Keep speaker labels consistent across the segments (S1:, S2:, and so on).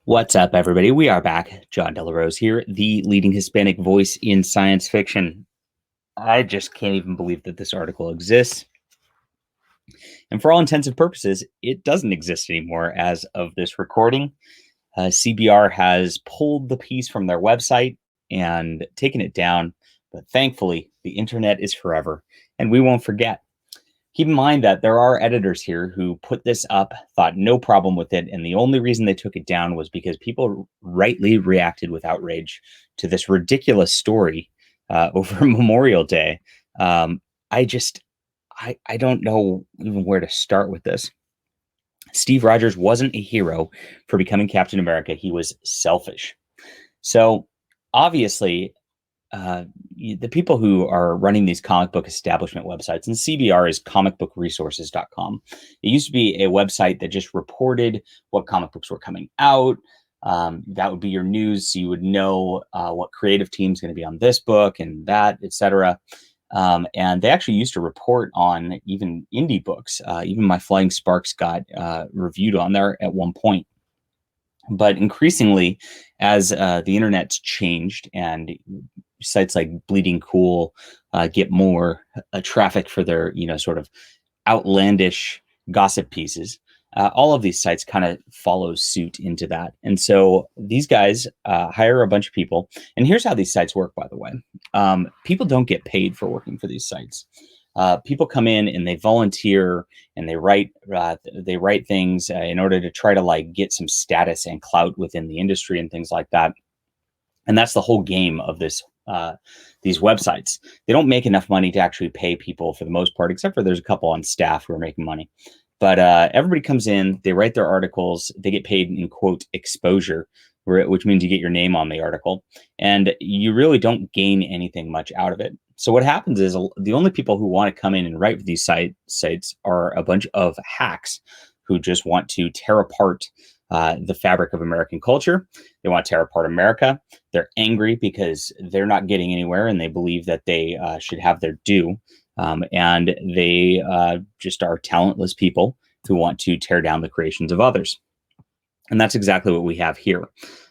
S1: What's up, everybody? We are back. John Delarose here, the leading Hispanic voice in science fiction. I just can't even believe that this article exists. And for all intents and purposes, it doesn't exist anymore as of this recording. CBR has pulled the piece from their website and taken it down. But thankfully, the internet is forever, and we won't forget. Keep in mind that there are editors here who put this up, thought no problem with it, and the only reason they took it down was because people rightly reacted with outrage to this ridiculous story over Memorial Day. Um, I just, I don't know even where to start with this. Steve Rogers wasn't a hero for becoming Captain America. He was selfish. So obviously, the people who are running these comic book establishment websites, and CBR is comicbookresources.com. It used to be a website that just reported what comic books were coming out. That would be your news, so you would know what creative team's going to be on this book and that, etc. And they actually used to report on even indie books. Even My Flying Sparks got reviewed on there at one point. But increasingly, as the internet's changed and sites like Bleeding Cool get more traffic for their, sort of outlandish gossip pieces, all of these sites kind of follow suit into that. And so these guys hire a bunch of people. And here's how these sites work, by the way. People don't get paid for working for these sites. People come in and they volunteer and they write things in order to try to like get some status and clout within the industry and things like that. And that's the whole game of these websites. They don't make enough money to actually pay people for the most part, except for there's a couple on staff who are making money. But everybody comes in, they write their articles, they get paid in quote exposure, which means you get your name on the article, and you really don't gain anything much out of it. So what happens is the only people who want to come in and write for these sites are a bunch of hacks who just want to tear apart the fabric of American culture. They want to tear apart America. They're angry because they're not getting anywhere, and they believe that they should have their due. And they just are talentless people who want to tear down the creations of others. And that's exactly what we have here.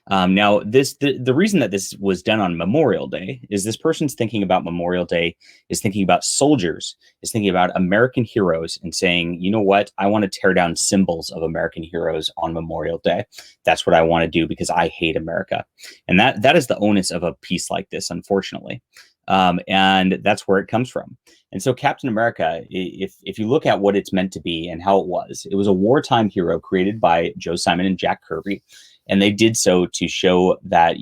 S1: Now, the reason that this was done on Memorial Day is this person's thinking about Memorial Day, is thinking about soldiers, is thinking about American heroes and saying, you know what, I want to tear down symbols of American heroes on Memorial Day. That's what I want to do because I hate America. And that is the onus of a piece like this, unfortunately. And that's where it comes from. And so Captain America, if you look at what it's meant to be and how it was a wartime hero created by Joe Simon and Jack Kirby. And they did so to show that,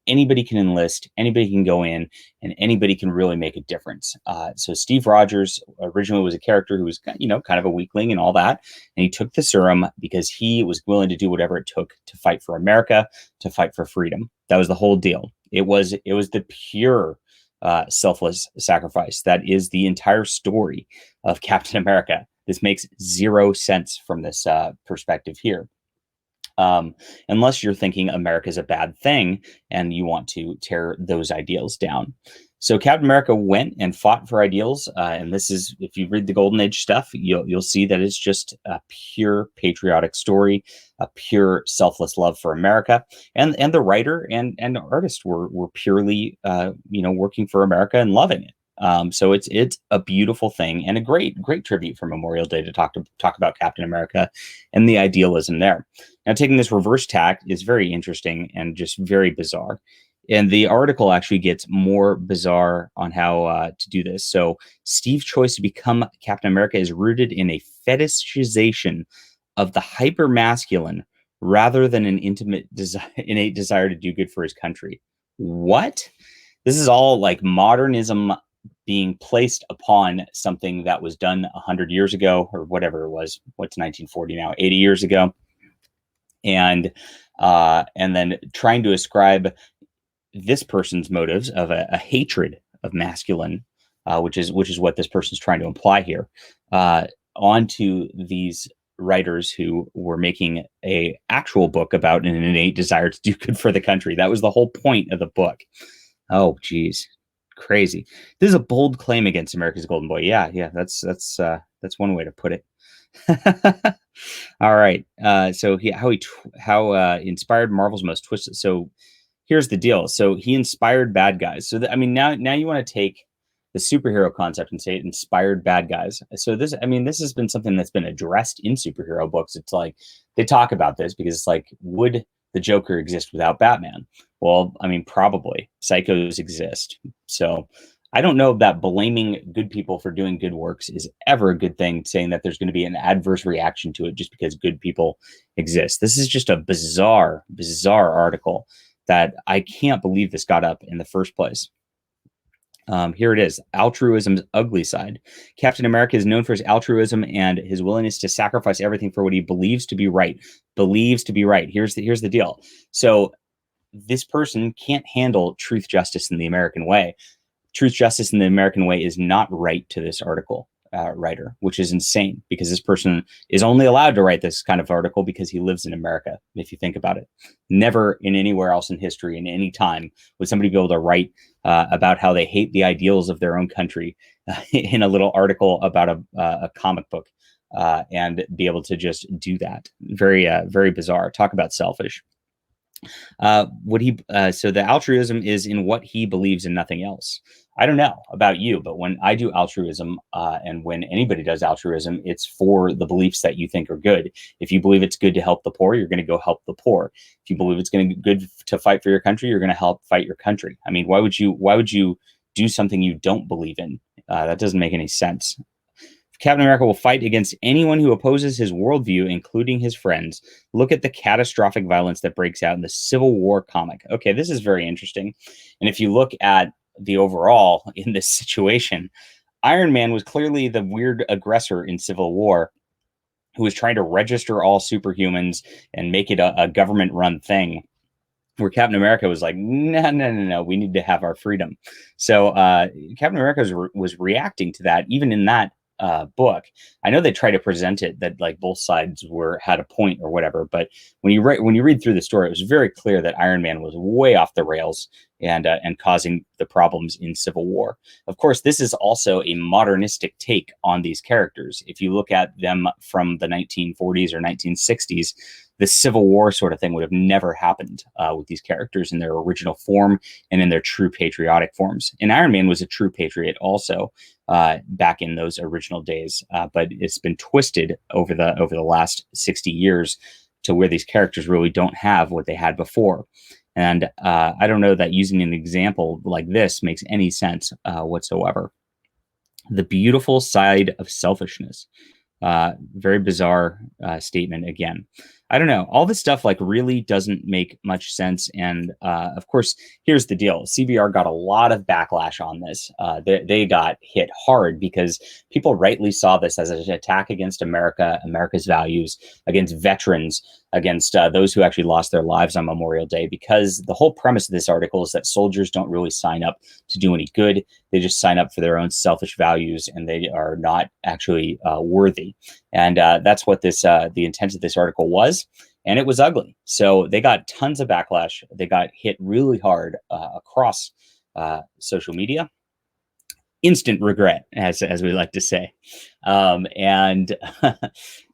S1: anybody can enlist, anybody can go in, and anybody can really make a difference. So Steve Rogers originally was a character who was, kind of a weakling and all that. And he took the serum because he was willing to do whatever it took to fight for America, to fight for freedom. That was the whole deal. It was the pure selfless sacrifice. That is the entire story of Captain America. This makes zero sense from this perspective here. Unless you're thinking America is a bad thing and you want to tear those ideals down. So Captain America went and fought for ideals, and this is, if you read the Golden Age stuff, you'll see that it's just a pure patriotic story, a pure selfless love for America, and the writer and artist were purely working for America and loving it. So it's a beautiful thing and a great tribute for Memorial Day to talk about Captain America and the idealism there. Now, taking this reverse tack is very interesting and just very bizarre. And the article actually gets more bizarre on how to do this. So Steve's choice to become Captain America is rooted in a fetishization of the hyper-masculine rather than an innate desire to do good for his country. What? This is all like modernism being placed upon something that was done 100 years ago, or whatever it was. What's 1940 now? 80 years ago. And then trying to ascribe this person's motives of a hatred of masculine, which is what this person's trying to imply here, onto these writers who were making a actual book about an innate desire to do good for the country. That was the whole point of the book. Oh, geez. Crazy. This is a bold claim against America's Golden Boy. Yeah, that's one way to put it. All right. So how inspired Marvel's most twisted. So here's the deal. So he inspired bad guys. So I mean, now you want to take the superhero concept and say it inspired bad guys. So this, I mean, this has been something that's been addressed in superhero books. It's like they talk about this because it's like, would the Joker exist without Batman? Well, I mean, probably. Psychos exist. So I don't know that blaming good people for doing good works is ever a good thing, saying that there's going to be an adverse reaction to it just because good people exist. This is just a bizarre, bizarre article that I can't believe this got up in the first place. Here it is: altruism's ugly side. Captain America is known for his altruism and his willingness to sacrifice everything for what he believes to be right. Believes to be right. Here's the deal. So this person can't handle truth, justice, in the American way. Truth, justice, in the American way is not right to this article writer, which is insane because this person is only allowed to write this kind of article because he lives in America. If you think about it, never in anywhere else in history, in any time, would somebody be able to write about how they hate the ideals of their own country in a little article about a comic book and be able to just do that. Very, very bizarre. Talk about selfish. So the altruism is in what he believes and nothing else. I don't know about you, but when I do altruism and when anybody does altruism, it's for the beliefs that you think are good. If you believe it's good to help the poor, you're going to go help the poor. If you believe it's going to be good to fight for your country, you're going to help fight your country. I mean, why would you do something you don't believe in? That doesn't make any sense. Captain America will fight against anyone who opposes his worldview, including his friends. Look at the catastrophic violence that breaks out in the Civil War comic. Okay, this is very interesting. And if you look at the overall in this situation, Iron Man was clearly the weird aggressor in Civil War who was trying to register all superhumans and make it a government-run thing, where Captain America was like, no, we need to have our freedom. So Captain America was reacting to that, even in that book. I know they try to present it that like both sides had a point or whatever, but when you read through the story, it was very clear that Iron Man was way off the rails and causing the problems in Civil War. Of course, this is also a modernistic take on these characters. If you look at them from the 1940s or 1960s, the Civil War sort of thing would have never happened with these characters in their original form and in their true patriotic forms. And Iron Man was a true patriot also back in those original days, but it's been twisted over the last 60 years to where these characters really don't have what they had before. And I don't know that using an example like this makes any sense whatsoever. The beautiful side of selfishness. Very bizarre statement again. I don't know. All this stuff like really doesn't make much sense. And of course, here's the deal. CBR got a lot of backlash on this. They got hit hard because people rightly saw this as an attack against America, America's values, against veterans, against those who actually lost their lives on Memorial Day, because the whole premise of this article is that soldiers don't really sign up to do any good. They just sign up for their own selfish values, and they are not actually worthy. And that's what the intent of this article was. And it was ugly. So they got tons of backlash. They got hit really hard across social media. Instant regret, as we like to say, and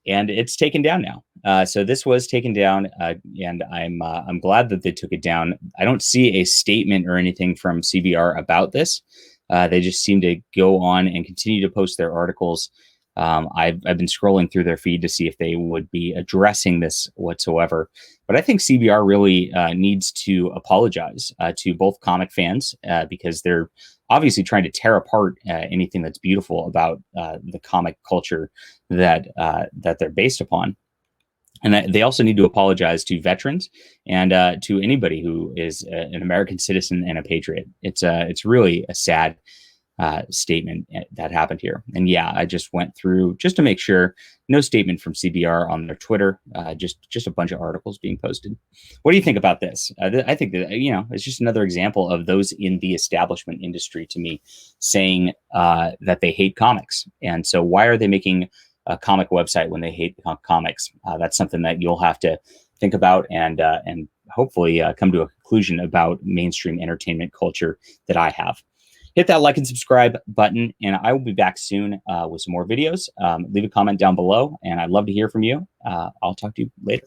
S1: and it's taken down now. So this was taken down, and I'm glad that they took it down. I don't see a statement or anything from CBR about this. They just seem to go on and continue to post their articles. I've been scrolling through their feed to see if they would be addressing this whatsoever. But I think CBR really needs to apologize to both comic fans because they're obviously trying to tear apart anything that's beautiful about the comic culture that they're based upon. And they also need to apologize to veterans and to anybody who is an American citizen and a patriot. It's really a sad statement that happened here. And yeah, I just went through just to make sure. No statement from CBR on their Twitter, just a bunch of articles being posted. What do you think about this? I think that, it's just another example of those in the establishment industry to me saying that they hate comics. And so why are they making a comic website when they hate comics? That's something that you'll have to think about and hopefully come to a conclusion about mainstream entertainment culture that I have. hit that like and subscribe button, and I will be back soon with some more videos. Leave a comment down below, and I'd love to hear from you. I'll talk to you later.